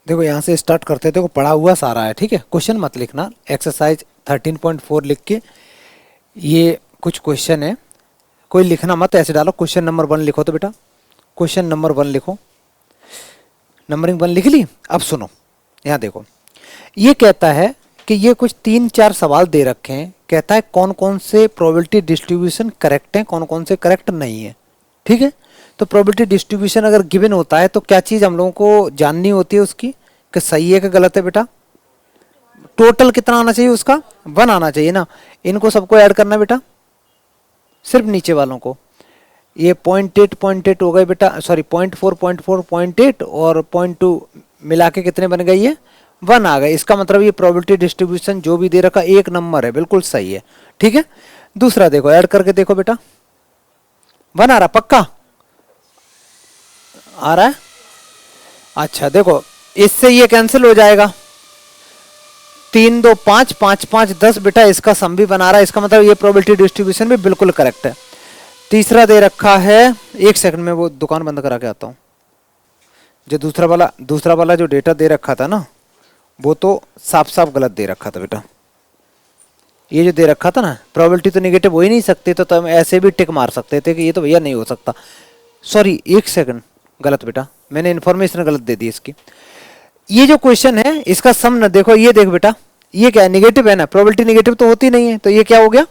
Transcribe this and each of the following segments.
देखो यहाँ से स्टार्ट करते हैं। देखो पढ़ा हुआ सारा है, ठीक है, क्वेश्चन मत लिखना। एक्सरसाइज 13.4 लिख के ये कुछ क्वेश्चन है, कोई लिखना मत, ऐसे डालो क्वेश्चन नंबर 1 लिखो। तो बेटा क्वेश्चन नंबर 1 लिखो, नंबरिंग 1 लिख ली। अब सुनो, यहाँ देखो, ये कहता है कि ये कुछ 3-4 सवाल दे रखे हैं। कहता है कौन कौन से प्रोबेबिलिटी डिस्ट्रीब्यूशन करेक्ट हैं, कौन कौन से करेक्ट नहीं है, ठीक है। तो प्रोबेबिलिटी डिस्ट्रीब्यूशन अगर गिवन होता है तो क्या चीज़ हम लोगों को जाननी होती है उसकी, कि सही है कि गलत है। बेटा टोटल कितना आना चाहिए उसका, 1 आना चाहिए ना। इनको सबको ऐड करना है बेटा, सिर्फ नीचे वालों को। ये 0.8 हो गए बेटा, सॉरी 0.4 0.4 0.8 और 0.2 मिला के कितने बन गए, ये 1 आ गए। इसका मतलब ये प्रोबेबिलिटी डिस्ट्रीब्यूशन जो भी दे रखा एक नंबर है, बिल्कुल सही है, ठीक है। दूसरा देखो, ऐड करके देखो बेटा, 1 आ रहा, पक्का आ रहा है। अच्छा देखो, इससे ये कैंसिल हो जाएगा, 3 2 5 5 5 10 बेटा, इसका सम भी बना रहा है। इसका मतलब ये प्रोबेबिलिटी डिस्ट्रीब्यूशन भी बिल्कुल करेक्ट है। तीसरा दे रखा है, एक सेकंड में वो दुकान बंद करा के आता हूँ। जो दूसरा वाला जो डेटा दे रखा था ना, वो तो साफ साफ गलत दे रखा था बेटा। ये जो दे रखा था ना, प्रोबेबिलिटी तो निगेटिव हो ही नहीं सकती, तो हम ऐसे भी टिक मार सकते थे कि ये तो भैया नहीं हो सकता। सॉरी एक सेकंड, गलत बेटा, मैंने इन्फॉर्मेशन गलत दे दी इसकी। ये जो क्वेश्चन है इसका सम न देखो, ये देख बेटा, ये क्या है, निगेटिव है ना, प्रोबेबिलिटी निगेटिव तो होती नहीं है, तो ये क्या हो गया,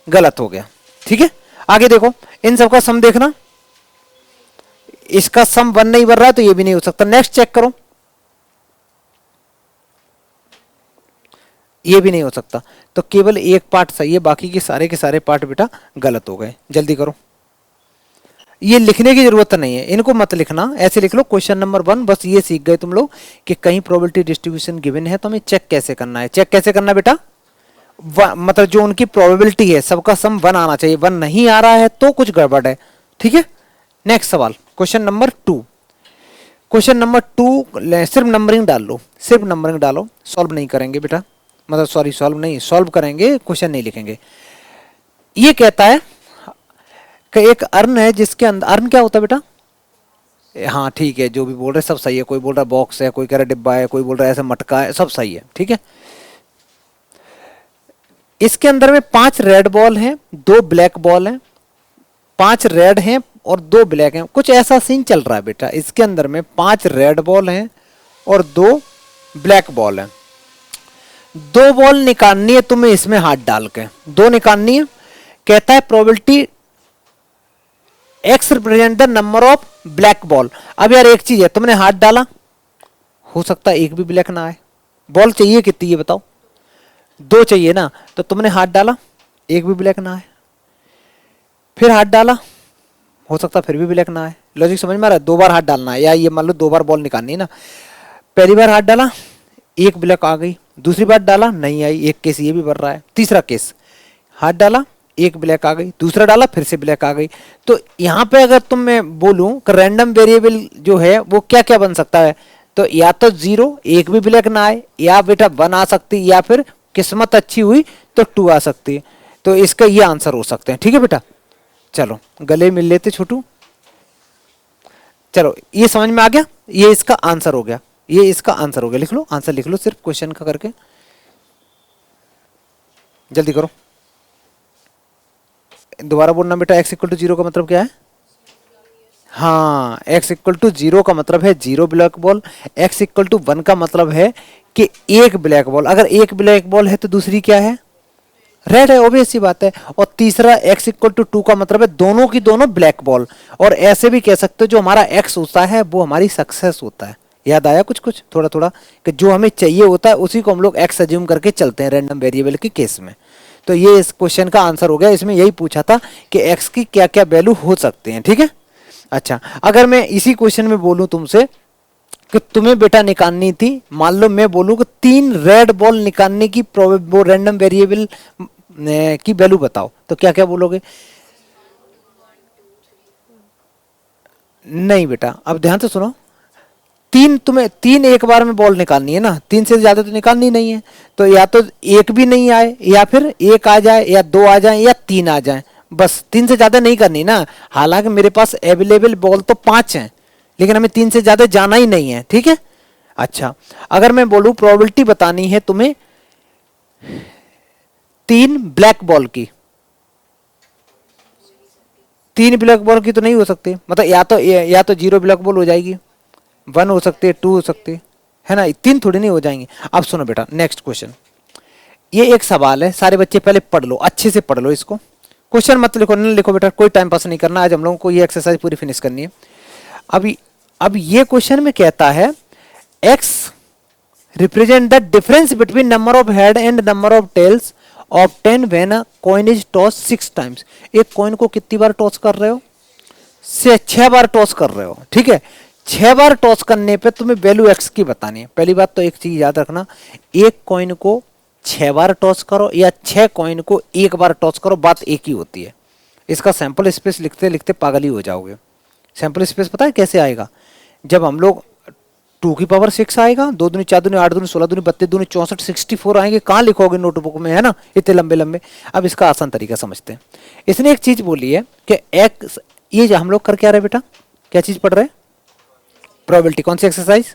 गलत हो गया, ठीक है। आगे देखो, इन सबका सम देखना, इसका सम 1 नहीं बन रहा है तो ये भी नहीं हो सकता। नेक्स्ट चेक करो, ये भी नहीं हो सकता। तो केवल एक पार्ट सही है, बाकी के सारे पार्ट बेटा गलत हो गए। जल्दी करो, ये लिखने की जरूरत नहीं है, इनको मत लिखना, ऐसे लिख लो क्वेश्चन नंबर 1। बस ये सीख गए तुम लोग कि कहीं प्रोबेबिलिटी डिस्ट्रीब्यूशन गिवन है तो हमें चेक कैसे करना है। चेक कैसे करना बेटा, मतलब जो उनकी प्रोबेबिलिटी है सबका सम 1 आना चाहिए। 1 नहीं आ रहा है तो कुछ गड़बड़ है, ठीक है। नेक्स्ट सवाल, क्वेश्चन नंबर 2। क्वेश्चन नंबर 2 सिर्फ नंबरिंग डाल लो, सिर्फ नंबरिंग डालो, सॉल्व नहीं करेंगे बेटा, मतलब सॉरी सॉल्व नहीं, सॉल्व करेंगे, क्वेश्चन नहीं लिखेंगे। ये कहता है कि एक अर्न है जिसके अंदर, अर्न क्या होता है बेटा, हाँ ठीक है, जो भी बोल रहे सब सही है। कोई बोल रहा है बॉक्स है, कोई कह रहा है डिब्बा है, कोई बोल रहा है ऐसा मटका है, सब सही है, ठीक है। इसके अंदर में 5 रेड बॉल हैं, 2 ब्लैक बॉल हैं, 5 रेड हैं और 2 ब्लैक हैं। कुछ ऐसा सीन चल रहा है बेटा, इसके अंदर में 5 रेड बॉल हैं और 2 ब्लैक बॉल हैं। 2 बॉल निकालनी है तुम्हें इसमें हाथ डाल के, 2 निकालनी है। कहता है probability x represent the number of black ball. अब यार एक चीज है, तुमने हाथ डाला, हो सकता है एक भी ब्लैक ना आए। बॉल चाहिए कितनी ये बताओ, 2 चाहिए ना, तो तुमने हाथ डाला, एक भी ब्लैक ना आए। फिर हाथ डाला, हो सकता है फिर भी ब्लैक ना आए। लॉजिक समझ में आ रहा है, 2 बार हाथ डालना है, या ये मान लो 2 बार बॉल निकालनी है ना। पहली बार हाथ डाला, एक ब्लैक आ गई, दूसरी बार डाला नहीं आई, एक केस ये भी बढ़ रहा है। तीसरा केस, हाथ डाला, एक ब्लैक आ गई, दूसरा डाला, फिर से ब्लैक आ गई। तो यहाँ पे अगर तुम मैं बोलूं कि रैंडम वेरिएबल जो है वो क्या क्या बन सकता है, तो या तो 0, एक भी ब्लैक ना आए, या बेटा 1 आ सकती, या फिर किस्मत अच्छी हुई तो 2 आ सकती है। तो इसका ये आंसर हो सकते हैं, ठीक है बेटा। चलो गले मिल लेते छोटू, चलो ये समझ में आ गया, ये इसका आंसर हो गया, ये इसका आंसर हो गया। लिख लो, आंसर लिख लो सिर्फ क्वेश्चन का करके, जल्दी करो। दोबारा बोलना बेटा, x इक्वल टू 0 का मतलब क्या है, हाँ x इक्वल टू 0 का मतलब है 0 black ball, x equal to 1 का मतलब है कि एक ब्लैक बॉल। अगर एक ब्लैक बॉल है तो दूसरी क्या है, रेड है, ऑब्वियस सी बात है। और तीसरा x इक्वल टू 2 का मतलब है दोनों की दोनों ब्लैक बॉल। और ऐसे भी कह सकते हो जो हमारा x होता है वो हमारी सक्सेस होता है। याद आया कुछ कुछ थोड़ा थोड़ा, कि जो हमें चाहिए होता है उसी को हम लोग x अज्यूम करके चलते हैं रैंडम वेरिएबल के केस में। तो ये इस क्वेश्चन का आंसर हो गया। इसमें यही पूछा था कि x की क्या क्या वैल्यू हो सकते हैं, ठीक है। अच्छा, अगर मैं इसी क्वेश्चन में बोलूं तुमसे कि तुम्हें बेटा निकालनी थी, मान लो मैं बोलूं कि 3 रेड बॉल निकालने की वो रैंडम वेरिएबल की वैल्यू बताओ, तो क्या क्या बोलोगे। नहीं बेटा, अब ध्यान से सुनो, तुम्हें 3 एक बार में बॉल निकालनी है ना, 3 से ज्यादा तो निकालनी नहीं है। तो या तो एक भी नहीं आए, या फिर एक आ जाए, या 2 आ जाए, या 3 आ जाए, बस 3 से ज्यादा नहीं करनी ना। हालांकि मेरे पास अवेलेबल बॉल तो 5 हैं, लेकिन हमें 3 से ज्यादा जाना ही नहीं है, ठीक है। अच्छा, अगर मैं बोलूं प्रोबेबिलिटी बतानी है तुम्हें 3 ब्लैक बॉल की, 3 ब्लैक बॉल की तो नहीं हो सकती, मतलब या तो 0 ब्लैक बॉल हो जाएगी, 1 हो सकती है, 2 हो सकती है ना, 3 थोड़ी नहीं हो जाएंगी। अब सुनो बेटा नेक्स्ट क्वेश्चन, ये एक सवाल है, सारे बच्चे पहले पढ़ लो, अच्छे से पढ़ लो इसको, क्वेश्चन मत लिखो, नहीं लिखो बेटा, कोई टाइम पास नहीं करना, आज हम लोगों को ये एक्सरसाइज पूरी फिनिश करनी है। अभी अब ये क्वेश्चन में कहता है x represent the difference between number of head and number of tails obtained when a coin is tossed 6 times। एक कॉइन को कितनी बार टॉस कर रहे हो, से 6 बार टॉस कर रहे हो, ठीक है। 6 बार टॉस करने पे तुम्हें वैल्यू x की बतानी है। पहली बात तो एक चीज याद रखना, एक कॉइन को 6 बार टॉस करो या 6 कॉइन को एक बार टॉस करो, बात एक ही होती है। इसका सैंपल स्पेस लिखते लिखते पागल ही हो जाओगे। सैंपल स्पेस पता है कैसे आएगा, जब हम लोग 2 की पावर 6 आएगा, 2 दूनी 4 दूनी 8 दूनी 16 दूनी 32 दूनी 64 64 आएंगे, कहाँ लिखोगे नोटबुक में, है ना, इतने लंबे लंबे। अब इसका आसान तरीका समझते हैं। इसने एक चीज बोली है कि एक्स, ये जो हम लोग कर क्या रहे बेटा, क्या चीज पढ़ रहे हैं, प्रोबेबिलिटी। कौन सी एक्सरसाइज,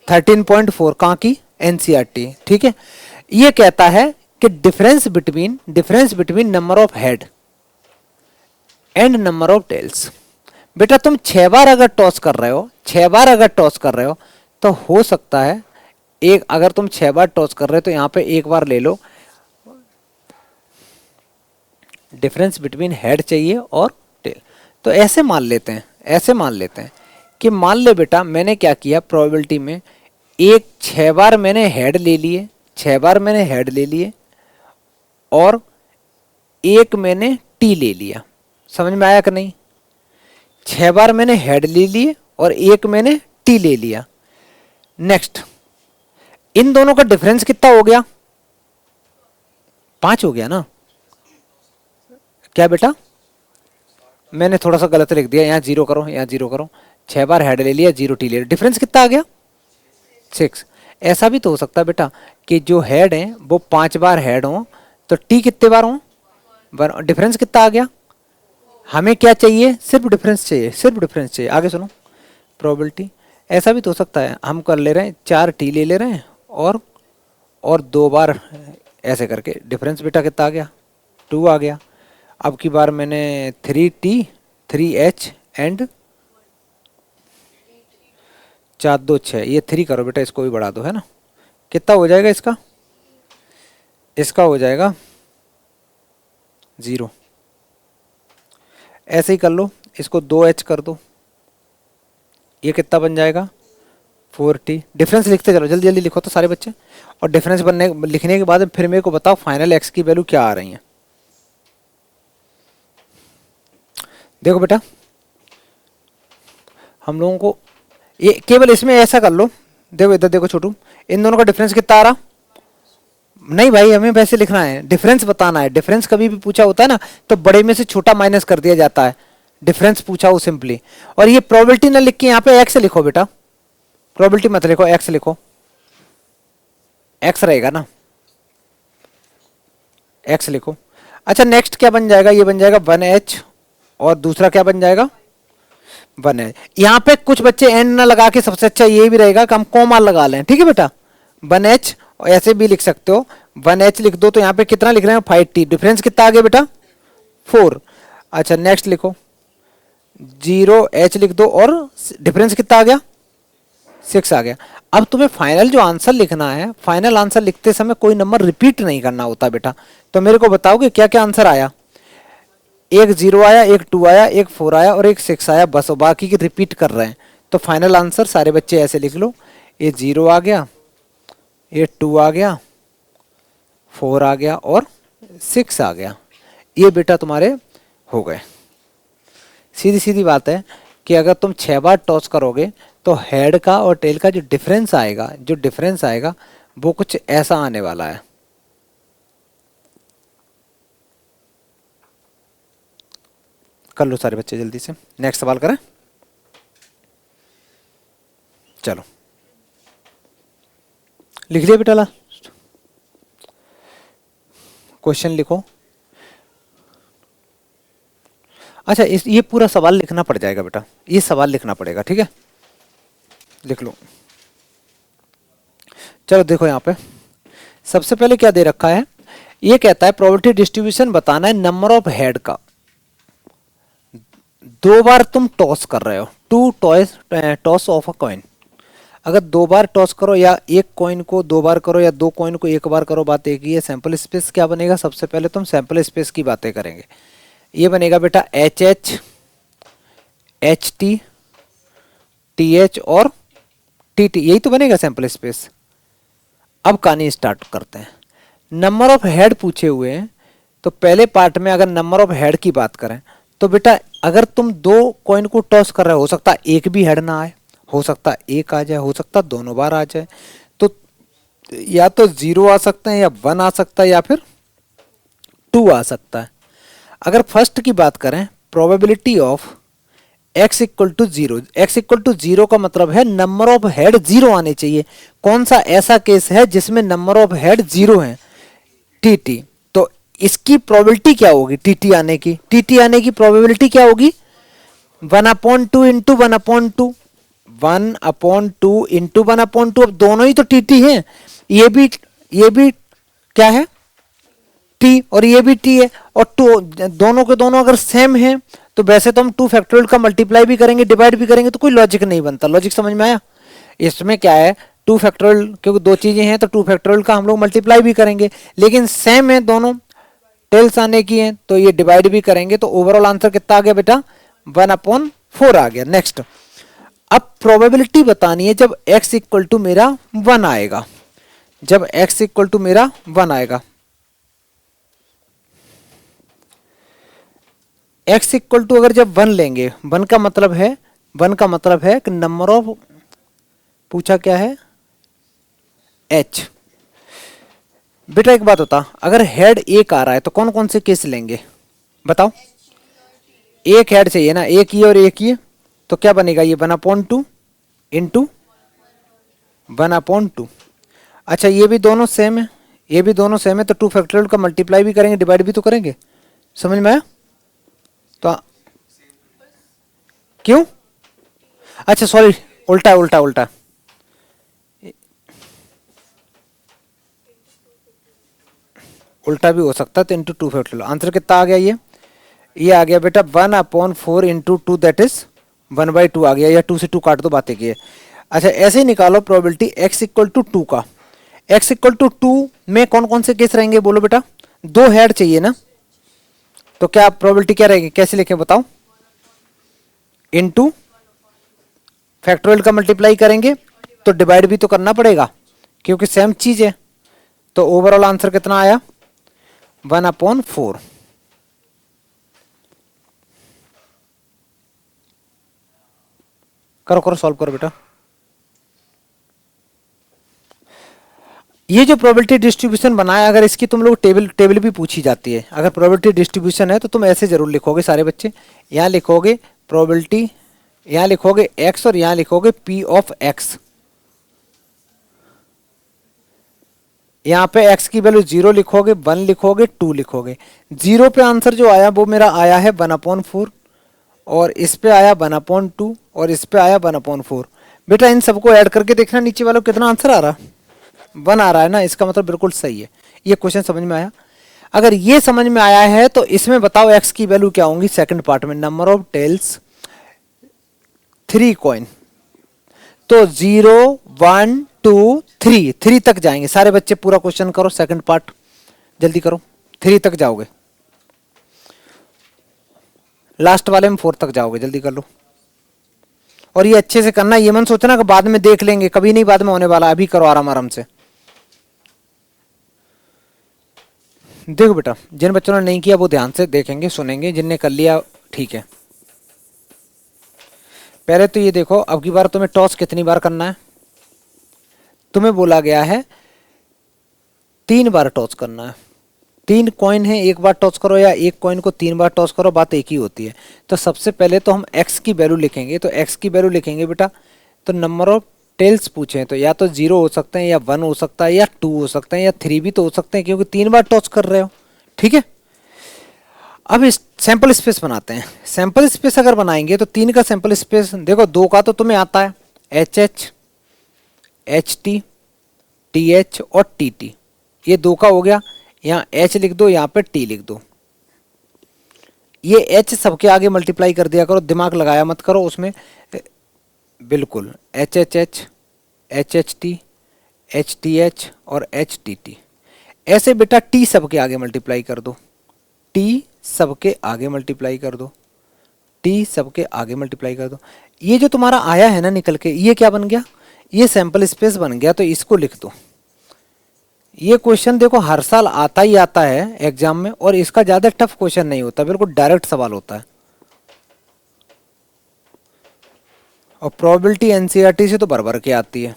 13.4, कहाँ की, एनसीईआरटी, ठीक है। ये कहता है कि difference between number of head and number of tails. बेटा तुम 6 बार अगर टॉस कर रहे हो, 6 बार अगर टॉस कर रहे हो तो हो सकता है एक, अगर तुम 6 बार टॉस कर रहे हो तो यहां पे एक बार ले लो, डिफरेंस बिटवीन हेड चाहिए और टेल। तो ऐसे मान लेते हैं, ऐसे मान लेते हैं कि मान ले बेटा मैंने क्या किया प्रोबेबिलिटी में, एक 6 बार मैंने हेड ले लिए, 6 बार मैंने हेड ले लिए और एक मैंने टी ले लिया। समझ में आया कि नहीं, 6 बार मैंने हेड ले लिए और एक मैंने टी ले लिया। नेक्स्ट, इन दोनों का डिफरेंस कितना हो गया, 5 हो गया ना। क्या बेटा, मैंने थोड़ा सा गलत लिख दिया, यहां 0 करो, यहां 0 करो। 6 बार हेड ले लिया, 0 टी ले लिया, डिफरेंस कितना आ गया, 6। ऐसा भी तो हो सकता है बेटा कि जो हेड है वो 5 बार हेड हो तो टी कितने बार हो, डिफरेंस कितना आ गया। हमें क्या चाहिए, सिर्फ डिफरेंस चाहिए, सिर्फ डिफरेंस चाहिए। आगे सुनो, प्रोबेबिलिटी ऐसा भी तो हो सकता है, हम कर ले रहे हैं 4 टी ले ले रहे हैं और 2 बार ऐसे करके, डिफरेंस बेटा कितना आ गया, 2 आ गया। अब की बार मैंने 3 टी 3 एच एंड 4 2 6, ये 3 करो बेटा, इसको भी बढ़ा दो, है ना, कितना हो जाएगा इसका, इसका हो जाएगा 0। ऐसे ही कर लो, इसको 2h कर दो, ये कितना बन जाएगा 4t। डिफरेंस लिखते चलो, जल्दी जल्दी लिखो तो सारे बच्चे, और डिफरेंस बनने लिखने के बाद फिर मेरे को बताओ फाइनल x की वैल्यू क्या आ रही है। देखो बेटा हम लोगों को ये केवल इसमें ऐसा कर लो, देखो इधर देखो छोटू, इन दोनों का डिफरेंस कितना आ रहा, नहीं भाई हमें वैसे लिखना है, डिफरेंस बताना है। डिफरेंस कभी भी पूछा होता है ना तो बड़े में से छोटा माइनस कर दिया जाता है, डिफरेंस पूछा हो सिंपली। और ये प्रोबेबिलिटी ना लिख के यहाँ पे एक्स लिखो बेटा, प्रोबेबिलिटी मत लिखो, एक्स लिखो, एक्स रहेगा ना, एक्स लिखो। अच्छा नेक्स्ट क्या बन जाएगा, ये बन जाएगा 1h और दूसरा क्या बन जाएगा 1h। यहाँ पे कुछ बच्चे एंड ना लगा के, सबसे अच्छा ये भी रहेगा कि हम कॉमा लगा लें, ठीक है बेटा, 1h, और ऐसे भी लिख सकते हो 1h लिख दो, तो यहाँ पे कितना लिख रहे हैं 5t, डिफरेंस कितना आ गया बेटा 4। अच्छा नेक्स्ट लिखो 0h लिख दो और डिफरेंस कितना आ गया 6 आ गया। अब तुम्हें फाइनल जो आंसर लिखना है, फाइनल आंसर लिखते समय कोई नंबर रिपीट नहीं करना होता बेटा। तो मेरे को बताओगे क्या क्या आंसर आया, एक 0 आया, एक 2 आया, एक 4 आया और एक 6 आया, बस, बाकी की रिपीट कर रहे हैं। तो फाइनल आंसर सारे बच्चे ऐसे लिख लो, ये 0 आ गया, ये 2 आ गया, 4 आ गया और 6 आ गया। ये बेटा तुम्हारे हो गए। सीधी सीधी बात है कि अगर तुम 6 बार टॉस करोगे तो हेड का और टेल का जो डिफरेंस आएगा, जो डिफरेंस आएगा वो कुछ ऐसा आने वाला है। कर लो सारे बच्चे जल्दी से, नेक्स्ट सवाल करें, चलो लिख लिया बेटा, लास्ट क्वेश्चन लिखो। अच्छा ये पूरा सवाल लिखना पड़ जाएगा बेटा, ये सवाल लिखना पड़ेगा, ठीक है, लिख लो। चलो देखो यहाँ पे सबसे पहले क्या दे रखा है, ये कहता है प्रोबेबिलिटी डिस्ट्रीब्यूशन बताना है नंबर ऑफ हेड का। दो बार तुम टॉस कर रहे हो, two toss of a coin. अगर दो बार टॉस करो या एक कॉइन को दो बार करो या दो कॉइन को एक बार करो, बात एक ही है। सैंपल स्पेस क्या बनेगा, सबसे पहले तुम सैंपल स्पेस की बातें करेंगे। ये बनेगा बेटा H H, H T, T H और टी टी, यही तो बनेगा सैंपल स्पेस। अब कहानी स्टार्ट करते हैं। नंबर ऑफ हेड पूछे हुए हैं, तो पहले पार्ट में अगर नंबर ऑफ हेड की बात करें तो बेटा अगर तुम दो कॉइन को टॉस कर रहे हो सकता है एक भी हेड ना आए, हो सकता है एक आ जाए, हो सकता है दोनों बार आ जाए। तो या तो 0 आ सकते हैं या 1 आ सकता है या फिर 2 आ सकता है। अगर फर्स्ट की बात करें probability of x equal to 0, x equal to 0 का मतलब है नंबर ऑफ हेड 0 आने चाहिए। कौन सा ऐसा केस है जिसमें नंबर ऑफ हेड 0 है, टी। तो इसकी प्रोबेबिलिटी क्या होगी, टी आने की, टी आने की प्रोबेबिलिटी क्या होगी 1/2 इंटू 1/2, 1/2 इंटू 1/2। अब दोनों ही तो टी हैं, ये भी क्या है टी और ये भी टी है, और टू दोनों के दोनों अगर सेम है तो वैसे तो हम 2 फैक्टोरियल का मल्टीप्लाई भी करेंगे डिवाइड भी करेंगे, तो कोई लॉजिक नहीं बनता। लॉजिक समझ में आया। इसमें क्या है 2 फैक्टोरियल, क्योंकि दो चीजें हैं तो 2 फैक्टोरियल का हम लोग मल्टीप्लाई भी करेंगे, लेकिन सेम है दोनों, टेल्स आने की हैं तो ये डिवाइड भी करेंगे। तो ओवरऑल आंसर कितना आ गया बेटा 1/4 आ गया। नेक्स्ट, अब प्रोबेबिलिटी बतानी है जब x इक्वल टू मेरा 1 आएगा, जब x इक्वल टू मेरा 1 आएगा। x इक्वल टू अगर जब 1 लेंगे, 1 का मतलब है कि नंबर ऑफ, पूछा क्या है h। बेटा एक बात बता, अगर हेड एक आ रहा है तो कौन कौन से केस लेंगे बताओ। एक हेड चाहिए ना, एक ही और एक ही, तो क्या बनेगा ये 1/2 इंटू 1/2। अच्छा ये भी दोनों सेम है, ये भी दोनों सेम है, तो 2 फैक्टोरियल का मल्टीप्लाई भी करेंगे डिवाइड भी तो करेंगे। समझ में आया। तो क्यों, अच्छा सॉरी, उल्टा उल्टा उल्टा, उल्टा भी हो सकता है। तो इंटू 2 फैक्टोरियल, आंसर कितना आ गया ये आ गया बेटा 1/4 इंटू 2 दैट इज 1/2 आ गया, या 2 से 2 काट दो, बातें की है। अच्छा ऐसे ही निकालो प्रोबेबिलिटी x इक्वल टू 2 का। x इक्वल टू 2 में कौन कौन से केस रहेंगे बोलो बेटा, दो हेड चाहिए ना, तो क्या प्रोबेबिलिटी क्या रहेगी, कैसे लिखें बताओ, इनटू फैक्टोरियल का मल्टीप्लाई करेंगे तो डिवाइड भी तो करना पड़ेगा क्योंकि सेम चीज है। तो ओवरऑल आंसर कितना आया 1/4। करो करो सॉल्व करो बेटा। ये जो प्रोबेबिलिटी डिस्ट्रीब्यूशन बनाया, अगर इसकी तुम लोग टेबल भी पूछी जाती है, अगर प्रोबेबिलिटी डिस्ट्रीब्यूशन है तो तुम ऐसे जरूर लिखोगे सारे बच्चे, यहाँ लिखोगे प्रोबेबिलिटी, यहाँ लिखोगे x और यहाँ लिखोगे p ऑफ x। यहाँ पे x की वैल्यू 0 लिखोगे, 1 लिखोगे, 2 लिखोगे। 0 पे आंसर जो आया वो मेरा आया है 1/4, और इस पे आया 1/2, और इस पे आया 1/4। बेटा इन सबको ऐड करके देखना नीचे वालों कितना आंसर आ रहा, 1 आ रहा है ना, इसका मतलब बिल्कुल सही है। ये क्वेश्चन समझ में आया। अगर ये समझ में आया है तो इसमें बताओ x की वैल्यू क्या होंगी। सेकंड पार्ट में नंबर ऑफ टेल्स 3 कॉइन, तो 0 1 2 3, 3 तक जाएंगे सारे बच्चे। पूरा क्वेश्चन करो, सेकंड पार्ट जल्दी करो, 3 तक जाओगे, लास्ट वाले में 4 तक जाओगे, जल्दी कर लो। और ये अच्छे से करना, ये मन सोचना कि बाद में देख लेंगे, कभी नहीं बाद में होने वाला, अभी करो आराम आराम से। देखो बेटा जिन बच्चों ने नहीं किया वो ध्यान से देखेंगे सुनेंगे, जिनने कर लिया ठीक है। पहले तो ये देखो, अब की बार तुम्हें टॉस कितनी बार करना है, तुम्हें बोला गया है 3 बार टॉस करना है। 3 कॉइन है, एक बार टॉस करो या एक कॉइन को 3 बार टॉस करो, बात एक ही होती है। तो सबसे पहले तो हम x की वैल्यू लिखेंगे, तो x की वैल्यू लिखेंगे बेटा, तो नंबर ऑफ टेल्स पूछे तो या तो 0 हो सकते हैं या 1 हो सकता है या 2 हो सकते हैं या 3 भी तो हो सकते हैं, क्योंकि 3 बार टॉस कर रहे हो। ठीक है, अब इस सैंपल स्पेस बनाते हैं। सैंपल स्पेस अगर बनाएंगे तो 3 का सैंपल स्पेस देखो, 2 का तो तुम्हें आता है, H H, H T, TH और TT, ये दो का हो गया। यहाँ H लिख दो, यहाँ पे T लिख दो। ये H सबके आगे मल्टीप्लाई कर दिया करो, दिमाग लगाया मत करो उसमें, बिल्कुल HHH, HHT, HTH और HTT। ऐसे बेटा T सबके आगे मल्टीप्लाई कर दो, T सबके आगे मल्टीप्लाई कर दो, T सबके आगे मल्टीप्लाई कर दो। ये जो तुम्हारा आया है ना निकल के, ये क्या बन गया, ये सैंपल स्पेस बन गया। तो इसको लिख दो। ये क्वेश्चन देखो हर साल आता ही आता है एग्जाम में, और इसका ज्यादा टफ क्वेश्चन नहीं होता, बिल्कुल डायरेक्ट सवाल होता है। और प्रोबेबिलिटी एनसीईआरटी से तो भर भर के आती है।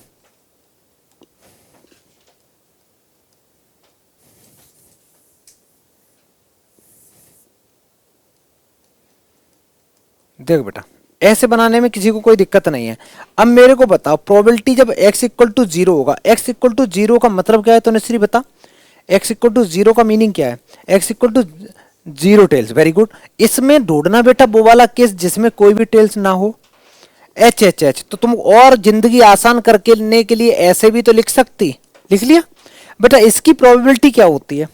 देख बेटा, ऐसे बनाने में किसी को कोई दिक्कत नहीं है। अब मेरे को बताओ, प्रोबेबिलिटी जब x इक्वल टू 0 होगा, x इक्वल टू 0 का मतलब क्या है, तो निश्चित बता। x इक्वल टू 0 का मीनिंग क्या है, x equal to 0 tails. Very good. इसमें ढूंढना बेटा वो वाला केस जिसमें कोई भी टेल्स ना हो, एच एच एच। तो तुम और जिंदगी आसान करके लेने के लिए ऐसे भी तो लिख सकती, लिख लिया बेटा। इसकी प्रोबेबिलिटी क्या होती है,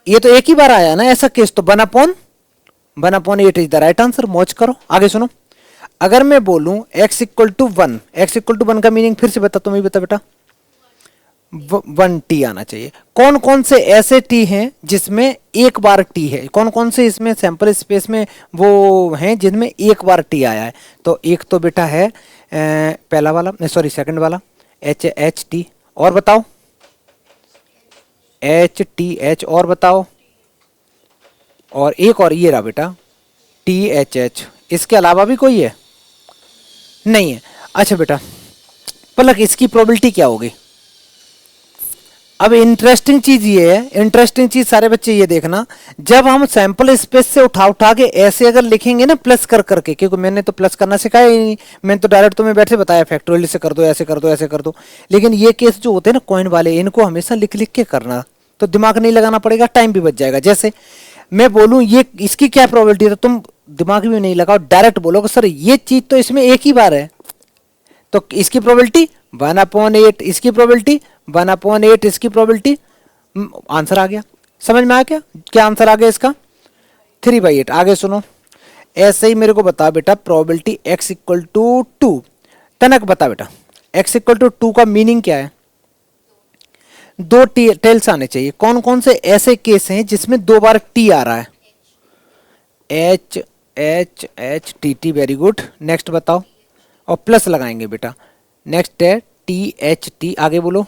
ये तो एक ही बार आया ना ऐसा केस, तो 1/8 इज द राइट आंसर। मौज करो, आगे सुनो। अगर मैं बोलूं x equal to 1, x equal to 1 का मीनिंग फिर से बता, तुम ही बता बेटा। 1t आना चाहिए। कौन कौन से ऐसे t हैं जिसमें एक बार t है, कौन कौन से इसमें सैंपल स्पेस में वो हैं जिनमें एक बार t आया है। तो एक तो बेटा है पहला वाला, सॉरी सेकंड वाला HHT, और बताओ HTH, और बताओ, और एक और ये रहा बेटा THH। इसके अलावा भी कोई है नहीं है। अच्छा बेटा पलक, इसकी प्रोबेबिलिटी क्या होगी। अब इंटरेस्टिंग चीज ये है, इंटरेस्टिंग चीज सारे बच्चे ये देखना, जब हम सैंपल स्पेस से उठा उठा के ऐसे अगर लिखेंगे ना प्लस कर करके, क्योंकि मैंने तो प्लस करना सिखाया ही नहीं, मैंने तो डायरेक्ट तुम्हें बैठे बताया फैक्टोरियल से कर दो, ऐसे कर दो, ऐसे कर दो। लेकिन ये केस जो होते हैं ना कॉइन वाले, इनको हमेशा लिख लिख के करना, तो दिमाग नहीं लगाना पड़ेगा, टाइम भी बच जाएगा। जैसे मैं बोलूं ये इसकी क्या प्रोबेबिलिटी है, तो तुम दिमाग भी नहीं लगाओ, डायरेक्ट बोलोगे सर ये चीज तो इसमें एक ही बार है, तो इसकी प्रोबेबिलिटी 1/8, इसकी प्रोबेबिलिटी 1/8, इसकी प्रोबेबिलिटी, आंसर आ गया। समझ में आ गया क्या आंसर आ गया इसका, 3/8। आगे सुनो, ऐसे ही मेरे को बता बेटा प्रोबेबिलिटी x इक्वल टू 2। तनक बता बेटा x इक्वल टू 2 का मीनिंग क्या है, दो टेल्स आने चाहिए। कौन कौन से ऐसे केस हैं जिसमें दो बार टी आ रहा है, H H H T T. Very good, next बताओ, और प्लस लगाएंगे बेटा। नेक्स्ट है THT, आगे बोलो,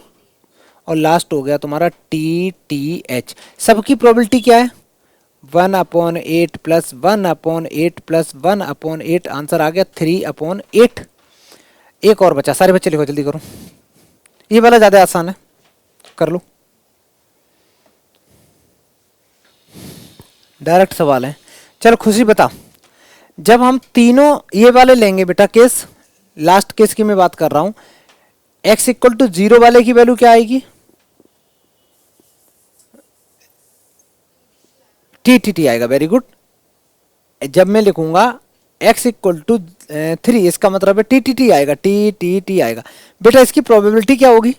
और लास्ट हो गया तुम्हारा TTH। सबकी प्रोबेबिलिटी क्या है, 1/8 प्लस 1/8 प्लस 1/8, आंसर आ गया 3/8। एक और बचा, सारे बच्चे लिखो, जल्दी करो, ये वाला ज्यादा आसान है, कर लो, डायरेक्ट सवाल है। चल खुशी बता, जब हम तीनों ये वाले लेंगे बेटा केस, लास्ट केस की मैं बात कर रहा हूं, x इक्वल टू 0 वाले की वैल्यू क्या आएगी, TTT आएगा। Very good. जब मैं लिखूंगा x इक्वल टू 3, इसका मतलब है TTT आएगा, TTT आएगा। बेटा इसकी प्रोबेबिलिटी क्या होगी,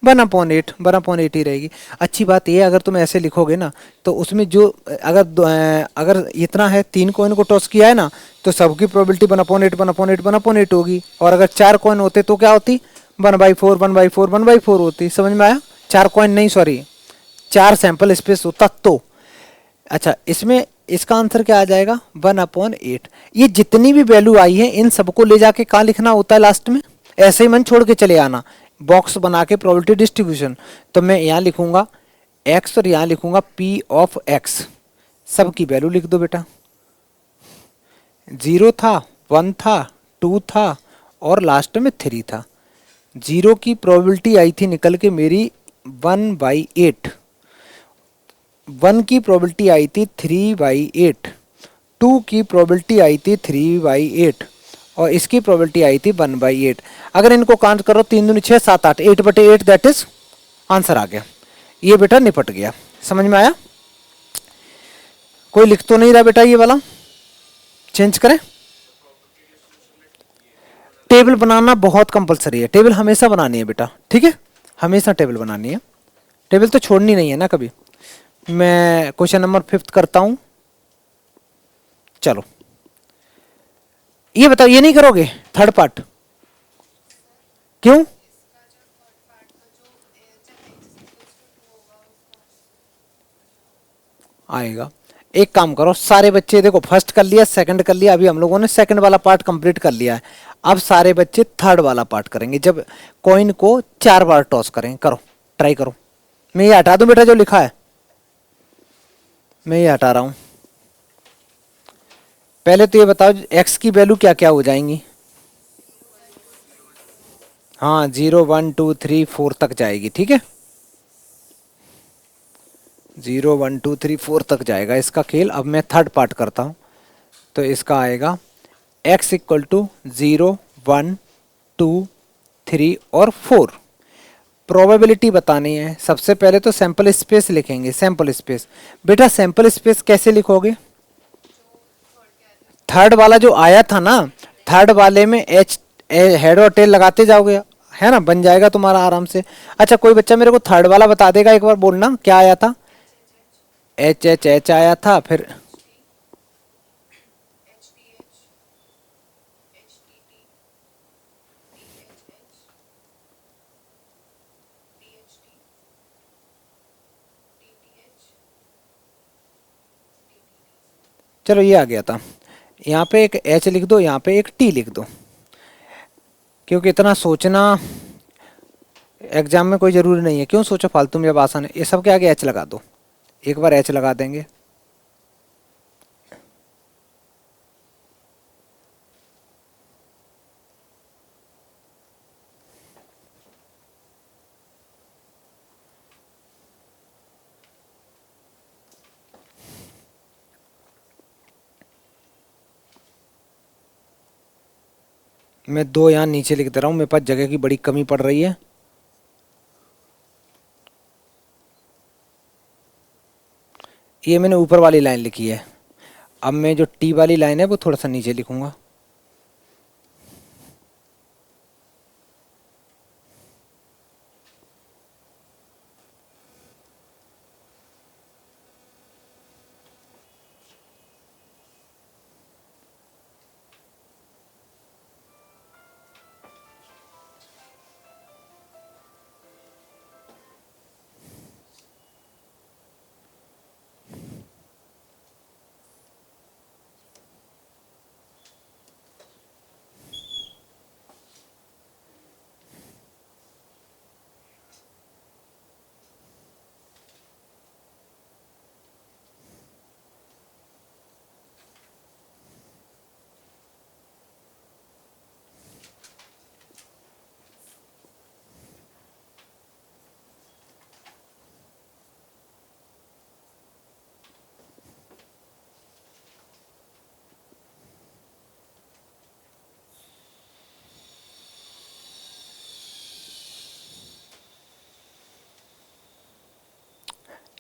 1/8 ही रहेगी। अच्छी बात यह है अगर तुम ऐसे लिखोगे ना, तो उसमें जो अगर इतना है, 3 कॉइन को टॉस किया है ना, तो सबकी प्रोबेबिलिटी 1/8 होगी। और अगर 4 कॉइन होते तो क्या होती, 1/4 होती। समझ में आया, 4 कॉइन नहीं, सॉरी 4 सैंपल स्पेस होता तो। अच्छा इसमें इसका आंसर क्या आ जाएगा, 1/8। ये जितनी भी वैल्यू आई है इन सबको ले जाके कहाँ लिखना होता है लास्ट में, ऐसे ही मन छोड़ के चले आना, बॉक्स बना के प्रोबेबिलिटी डिस्ट्रीब्यूशन। तो मैं यहाँ लिखूंगा x और यहाँ लिखूंगा p ऑफ x, सबकी वैल्यू लिख दो बेटा। 0 था, 1 था, 2 था, और लास्ट में 3 था। 0 की प्रोबेबिलिटी आई थी निकल के मेरी 1/8, 1 की प्रोबेबिलिटी आई थी 3/8, 2 की प्रोबेबिलिटी आई थी 3/8, और इसकी प्रोबेबिलिटी आई थी 1/8। अगर इनको काउंट करो, 3 दूनी 6, 7, 8, 8/8, दैट इज आंसर आ गया। ये बेटा निपट गया। समझ में आया, कोई लिख तो नहीं रहा बेटा, ये वाला चेंज करें। टेबल बनाना बहुत कंपलसरी है, टेबल हमेशा बनानी है बेटा, ठीक है, हमेशा टेबल बनानी है, टेबल तो छोड़नी नहीं है ना कभी। मैं क्वेश्चन नंबर 5 करता हूं। चलो ये बताओ, ये नहीं करोगे थर्ड पार्ट? क्यों? आएगा। एक काम करो, सारे बच्चे देखो, फर्स्ट कर लिया, सेकंड कर लिया, अभी हम लोगों ने सेकंड वाला पार्ट कंप्लीट कर लिया है। अब सारे बच्चे थर्ड वाला पार्ट करेंगे, जब कॉइन को 4 बार टॉस करें। करो, ट्राई करो। मैं ये हटा दूं बेटा जो लिखा है, मैं ये हटा रहा हूं। पहले तो ये बताओ एक्स की वैल्यू क्या क्या हो जाएंगी? हाँ, 0 1 2 3 4 तक जाएगी, ठीक है। 0 1 2 3 4 तक जाएगा इसका खेल। अब मैं थर्ड पार्ट करता हूँ, तो इसका आएगा x इक्वल टू 0 1 2 3 और 4। प्रोबेबिलिटी बतानी है। सबसे पहले तो सैंपल स्पेस लिखेंगे। सैंपल स्पेस, बेटा सैंपल स्पेस कैसे लिखोगे? थर्ड वाला जो आया था ना, थर्ड वाले में एच हेड और टेल लगाते जाओगे, है ना, बन जाएगा तुम्हारा आराम से। अच्छा, कोई बच्चा मेरे को थर्ड वाला बता देगा? एक बार बोलना क्या आया था। एच एच एच आया था, फिर चलो ये आ गया था। यहाँ पे एक एच लिख दो, यहाँ पे एक टी लिख दो, क्योंकि इतना सोचना एग्जाम में कोई ज़रूरी नहीं है। क्यों सोचो फालतू में, जब आसान है। ये सब के आगे एच लगा दो, एक बार एच लगा देंगे। मैं 2 यहाँ नीचे लिख दे रहा हूँ, मेरे पास जगह की बड़ी कमी पड़ रही है। ये मैंने ऊपर वाली लाइन लिखी है। अब मैं जो टी वाली लाइन है वो थोड़ा सा नीचे लिखूंगा।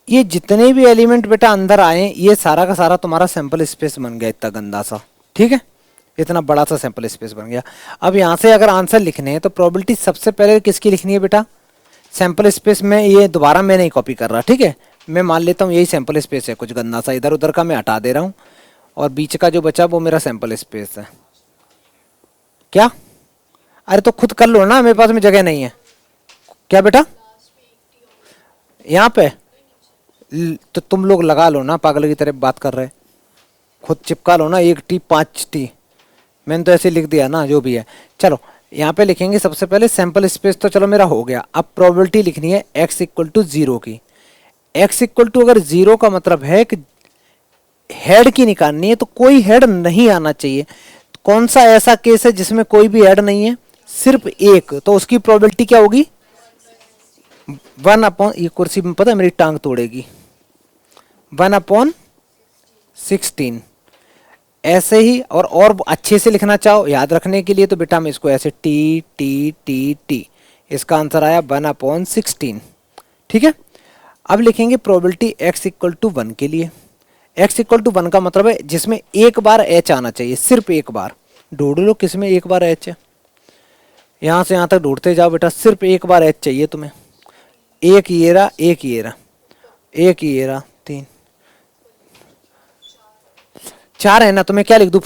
ये जितने भी एलिमेंट बेटा अंदर आए, ये सारा का सारा तुम्हारा सैंपल स्पेस बन गया, इतना गंदा सा, ठीक है। इतना बड़ा सा सैंपल स्पेस बन गया। अब यहाँ से अगर आंसर लिखने हैं तो प्रोबेबिलिटी सबसे पहले किसकी लिखनी है बेटा? सैंपल स्पेस में। ये दोबारा मैं नहीं कॉपी कर रहा, ठीक है। मैं मान लेता हूँ यही सैंपल स्पेस है, कुछ गंदा सा इधर उधर का मैं हटा दे रहा हूँ, और बीच का जो बचा वो मेरा सैंपल स्पेस है। क्या? अरे तो खुद कर लो ना, मेरे पास में जगह नहीं है। क्या बेटा? यहाँ पे तो तुम लोग लगा लो ना, पागल की तरह बात कर रहे। खुद चिपका लो ना, 1 टी 5 टी। मैंने तो ऐसे लिख दिया ना, जो भी है। चलो यहाँ पे लिखेंगे सबसे पहले सैंपल स्पेस, तो चलो मेरा हो गया। अब प्रोबेबिलिटी लिखनी है x इक्वल टू 0 की। x इक्वल टू अगर 0 का मतलब है कि हेड की निकालनी है, तो कोई हेड नहीं आना चाहिए। कौन सा ऐसा केस है जिसमें कोई भी हेड नहीं है? सिर्फ एक, तो उसकी प्रोबेबिलिटी क्या होगी? 1/, ये कुर्सी में पता है मेरी टांग तोड़ेगी, 1/16। ऐसे ही और अच्छे से लिखना चाहो याद रखने के लिए, तो बेटा मैं इसको ऐसे टी टी टी टी, इसका आंसर आया 1/16, ठीक है। अब लिखेंगे प्रोबेबिलिटी x इक्वल टू 1 के लिए। x इक्वल टू 1 का मतलब है जिसमें एक बार h आना चाहिए, सिर्फ एक बार। ढूंढ लो किसमें एक बार h है, यहां से यहां तक ढूंढते जाओ बेटा, सिर्फ एक बार h चाहिए तुम्हें। एक ये रहा, एक ये रहा, एक ये रहा, 3 4 है ना, तो मैं क्या लिख दूं,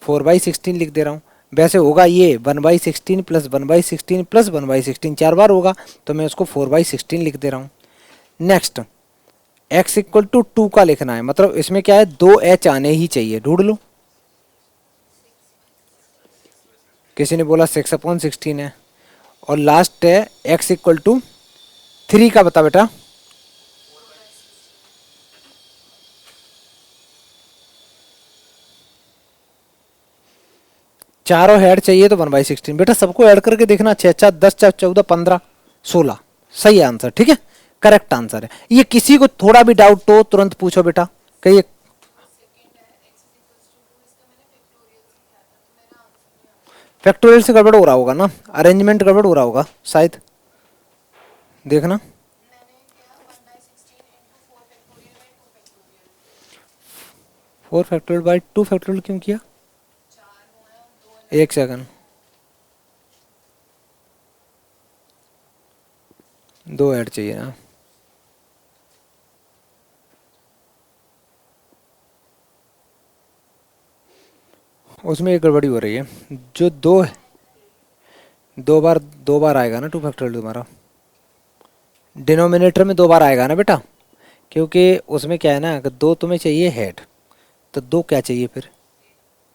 4/16 लिख दे रहा हूं। वैसे होगा ये 1/16 प्लस 1/16 प्लस 1/16, 4 बार होगा, तो मैं उसको 4/16 लिख दे रहा हूं। नेक्स्ट x इक्वल टू 2 का लिखना है, मतलब इसमें क्या है, 2h आने ही चाहिए, ढूंढ लो। किसी ने बोला 6/16 है। और लास्ट है x इक्वल टू 3 का, बता बेटा। चारों हेड चाहिए तो 1/16 बेटा, सबको ऐड करके देखना, 6 4 10 4 14 15 16, सही आंसर, ठीक है, करेक्ट आंसर है। ये किसी को थोड़ा भी डाउट हो तुरंत पूछो बेटा, कहिए। फैक्टोरियल से गड़बड़ हो रहा होगा ना, अरेंजमेंट गड़बड़ हो रहा होगा शायद, देखना। 4 फैक्टोरियल/2 क्यों किया, एक सेकंड, 2 ऐड चाहिए ना। उसमें एक गड़बड़ी हो रही है, जो 2 है, 2 बार आएगा ना 2 फैक्टोरियल तुम्हारा, डिनोमिनेटर में 2 बार आएगा ना बेटा, क्योंकि उसमें क्या है ना, अगर 2 तुम्हें चाहिए हेड, तो 2 क्या चाहिए फिर,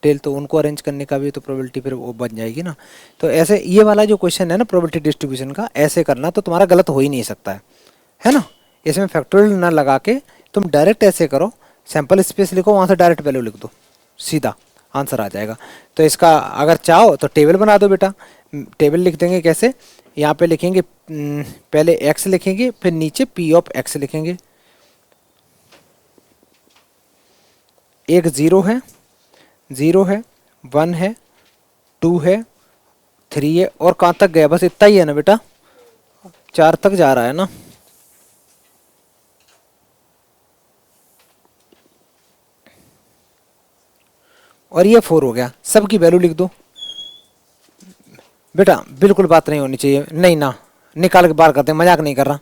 टेल, तो उनको अरेंज करने का भी तो प्रोबेबिलिटी फिर वो बन जाएगी ना। तो ऐसे ये वाला जो क्वेश्चन है ना प्रोबेबिलिटी डिस्ट्रीब्यूशन का, ऐसे करना तो तुम्हारा गलत हो ही नहीं सकता है ना। इसमें फैक्टोरियल ना लगा के तुम डायरेक्ट ऐसे करो, सैंपल स्पेस लिखो, वहाँ से डायरेक्ट वैल्यू लिख दो, सीधा आंसर आ जाएगा। तो इसका अगर चाहो तो टेबल बना दो बेटा। टेबल लिख देंगे कैसे, यहाँ पे लिखेंगे, पहले x लिखेंगे, फिर नीचे p ऑफ x लिखेंगे। एक 0 है, 0 है, 1 है, 2 है, 3 है, और कहाँ तक गया, बस इतना ही है ना बेटा, 4 तक जा रहा है ना। और ये 4 हो गया, सबकी वैल्यू लिख दो बेटा। बिल्कुल बात नहीं होनी चाहिए, नहीं ना, निकाल के बाहर करते हैं, मजाक नहीं कर रहा,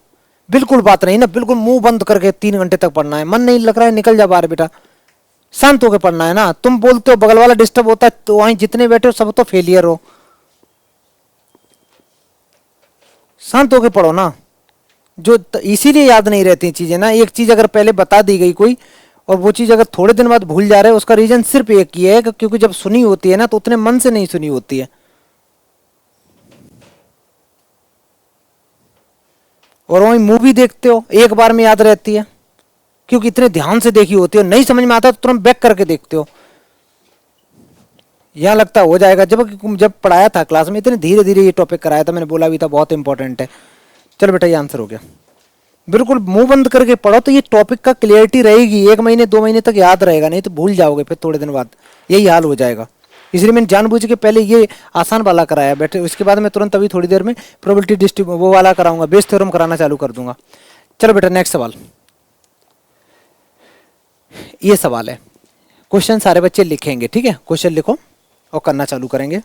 बिल्कुल बात नहीं ना, बिल्कुल मुंह बंद करके 3 घंटे तक पढ़ना है, मन नहीं लग रहा है निकल जा बाहर बेटा, शांत होकर पढ़ना है ना। तुम बोलते हो बगल वाला डिस्टर्ब होता है, तो वहीं जितने बैठे हो सब तो फेलियर हो, शांत होकर पढ़ो ना। जो इसीलिए याद नहीं रहती चीजें ना, एक चीज अगर पहले बता दी गई कोई, और वो चीज अगर थोड़े दिन बाद भूल जा रहे हो, उसका रीजन सिर्फ एक ही है, क्योंकि जब सुनी होती है ना तो उतने मन से नहीं सुनी होती है, और वही मूवी देखते हो एक बार में याद रहती है, क्योंकि इतने ध्यान से देखी होती है, नहीं समझ में आता तो तुरंत बैक करके देखते हो। यहाँ लगता हो जाएगा, जब पढ़ाया था क्लास में इतने धीरे धीरे ये टॉपिक कराया था, मैंने बोला भी था बहुत इंपॉर्टेंट है। चलो बेटा ये आंसर हो गया, बिल्कुल मुंह बंद करके पढ़ो तो ये टॉपिक का क्लियरिटी रहेगी, 1 महीने 2 महीने तक याद रहेगा, नहीं तो भूल जाओगे फिर थोड़े दिन बाद, यही हाल हो जाएगा। इसलिए मैंने जानबूझ के पहले ये आसान वाला कराया बैठे, उसके बाद मैं तुरंत अभी थोड़ी देर में प्रोबेबिलिटी डिस्ट्रीब्यूशन वो वाला कराऊंगा, बेस थ्योरम कराना चालू कर दूंगा। चलो बेटा नेक्स्ट सवाल, ये सवाल है, क्वेश्चन सारे बच्चे लिखेंगे, ठीक है, क्वेश्चन लिखो और करना चालू करेंगे।